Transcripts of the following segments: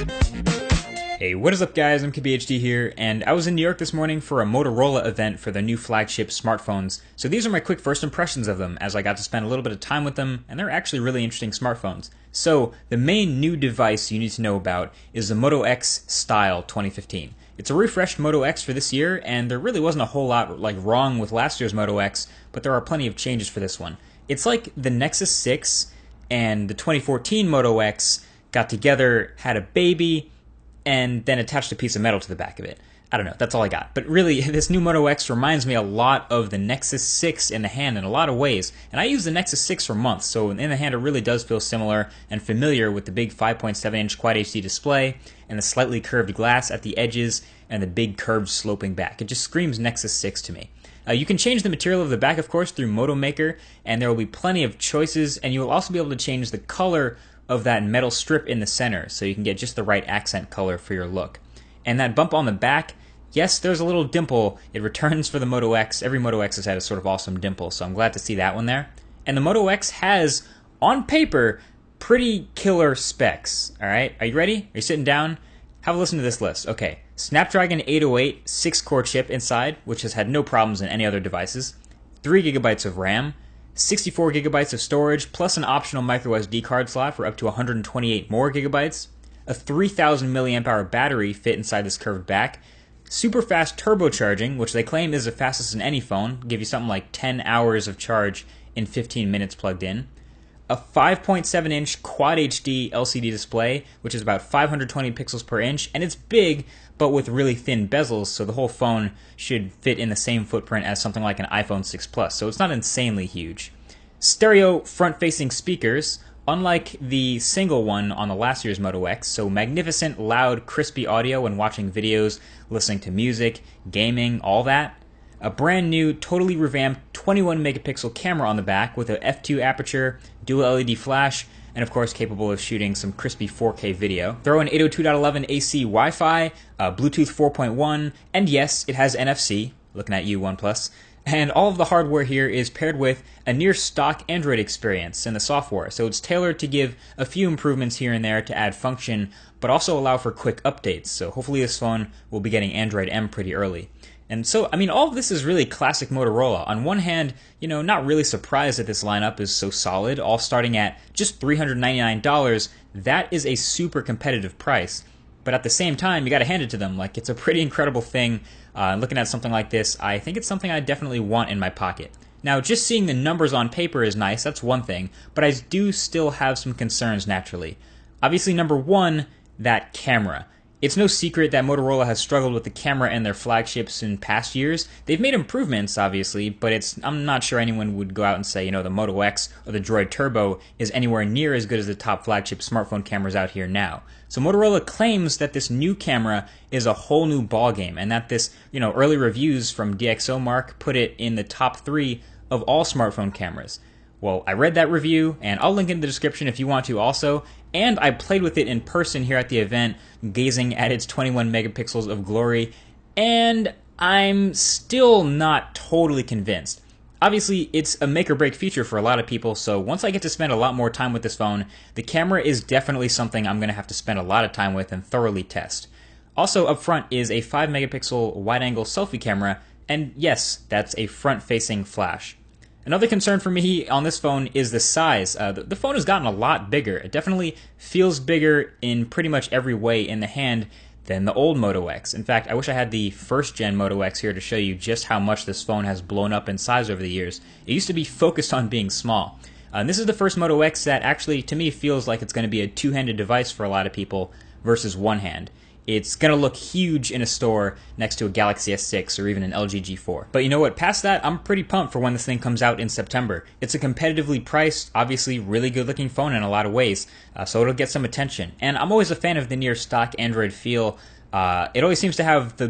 Hey, what is up guys, I'm KBHD here, and I was in New York this morning for a Motorola event for their new flagship smartphones. So these are my quick first impressions of them, as I got to spend a little bit of time with them, and they're actually really interesting smartphones. So, the main new device you need to know about is the Moto X Style 2015. It's a refreshed Moto X for this year, and there really wasn't a whole lot wrong with last year's Moto X, but there are plenty of changes for this one. It's like the Nexus 6 and the 2014 Moto X got together, had a baby, and then attached a piece of metal to the back of it. I don't know, that's all I got. But really, this new Moto X reminds me a lot of the Nexus 6 in the hand in a lot of ways. And I use the Nexus 6 for months, so in the hand it really does feel similar and familiar with the big 5.7-inch Quad HD display and the slightly curved glass at the edges and the big curved sloping back. It just screams Nexus 6 to me. You can change the material of the back, of course, through Moto Maker, and there will be plenty of choices, and you will also be able to change the color of that metal strip in the center, so you can get just the right accent color for your look. And that bump on the back, yes, there's a little dimple. It returns for the Moto X. Every Moto X has had a sort of awesome dimple, so I'm glad to see that one there. And the Moto X has, on paper, pretty killer specs. Alright, are you ready? Are you sitting down? Have a listen to this list. Okay, Snapdragon 808 6-core chip inside, which has had no problems in any other devices. 3 GB of RAM. 64 gigabytes of storage, plus an optional micro SD card slot for up to 128 more gigabytes. A 3000 milliamp hour battery fit inside this curved back. Super fast turbocharging, which they claim is the fastest in any phone. Give you something like 10 hours of charge in 15 minutes plugged in. A 5.7-inch Quad HD LCD display, which is about 520 pixels per inch, and it's big, but with really thin bezels, so the whole phone should fit in the same footprint as something like an iPhone 6 Plus, so it's not insanely huge. Stereo front-facing speakers, unlike the single one on the last year's Moto X, so magnificent, loud, crispy audio when watching videos, listening to music, gaming, all that. A brand new, totally revamped 21 megapixel camera on the back with a f2 aperture, dual LED flash, and of course capable of shooting some crispy 4K video. Throw in 802.11 AC Wi-Fi, Bluetooth 4.1, and yes, it has NFC, looking at you OnePlus. And all of the hardware here is paired with a near stock Android experience in the software, so it's tailored to give a few improvements here and there to add function, but also allow for quick updates, so hopefully this phone will be getting Android M pretty early. And so, I mean, all of this is really classic Motorola. On one hand, not really surprised that this lineup is so solid, all starting at just $399. That is a super competitive price. But at the same time, you gotta hand it to them. It's a pretty incredible thing. Looking at something like this, I think it's something I definitely want in my pocket. Now, just seeing the numbers on paper is nice, that's one thing, but I do still have some concerns naturally. Obviously, number one, that camera. It's no secret that Motorola has struggled with the camera in their flagships in past years. They've made improvements, obviously, but I'm not sure anyone would go out and say, the Moto X or the Droid Turbo is anywhere near as good as the top flagship smartphone cameras out here now. So Motorola claims that this new camera is a whole new ballgame, and that this, early reviews from DxOMark put it in the top 3 of all smartphone cameras. Well, I read that review, and I'll link it in the description if you want to also, and I played with it in person here at the event, gazing at its 21 megapixels of glory, and I'm still not totally convinced. Obviously, it's a make-or-break feature for a lot of people, so once I get to spend a lot more time with this phone, the camera is definitely something I'm going to have to spend a lot of time with and thoroughly test. Also, up front is a 5 megapixel wide-angle selfie camera, and yes, that's a front-facing flash. Another concern for me on this phone is the size. The phone has gotten a lot bigger. It definitely feels bigger in pretty much every way in the hand than the old Moto X. In fact, I wish I had the first-gen Moto X here to show you just how much this phone has blown up in size over the years. It used to be focused on being small. And this is the first Moto X that actually, to me, feels like it's going to be a two-handed device for a lot of people versus one hand. It's going to look huge in a store next to a Galaxy S6 or even an LG G4. But you know what? Past that, I'm pretty pumped for when this thing comes out in September. It's a competitively priced, obviously really good-looking phone in a lot of ways, so it'll get some attention. And I'm always a fan of the near-stock Android feel. It always seems to have the,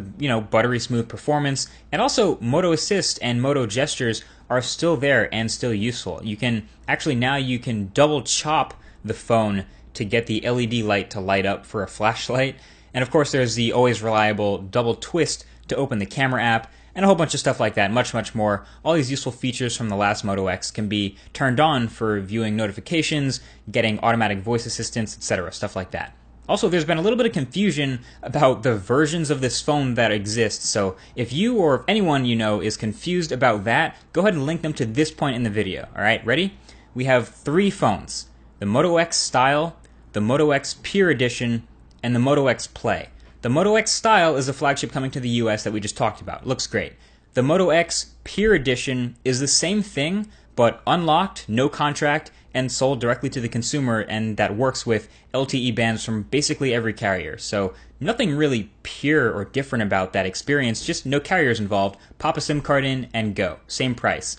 buttery smooth performance, and also Moto Assist and Moto Gestures are still there and still useful. You can, actually now you can double chop the phone to get the LED light to light up for a flashlight. And of course there's the always reliable double twist to open the camera app, and a whole bunch of stuff like that, much more. All these useful features from the last Moto X can be turned on for viewing notifications, getting automatic voice assistance, etc., stuff like that. Also, there's been a little bit of confusion about the versions of this phone that exist, so if you or if anyone you know is confused about that, go ahead and link them to this point in the video. Alright, ready? We have 3 phones: the Moto X Style, the Moto X Pure Edition, and the Moto X Play. The Moto X Style is a flagship coming to the US that we just talked about. It looks great. The Moto X Pure Edition is the same thing, but unlocked, no contract, and sold directly to the consumer, and that works with LTE bands from basically every carrier. So nothing really pure or different about that experience, just no carriers involved. Pop a SIM card in and go. Same price.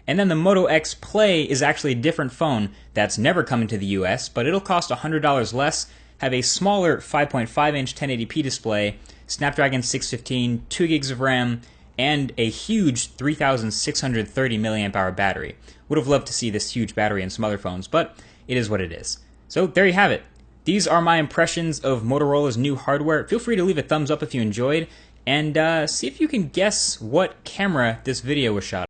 And then the Moto X Play is actually a different phone that's never coming to the US, but it'll cost $100 less, have a smaller 5.5-inch 1080p display, Snapdragon 615, 2 gigs of RAM, and a huge 3,630 milliamp hour battery. Would have loved to see this huge battery in some other phones, but it is what it is. So there you have it. These are my impressions of Motorola's new hardware. Feel free to leave a thumbs up if you enjoyed, and see if you can guess what camera this video was shot on.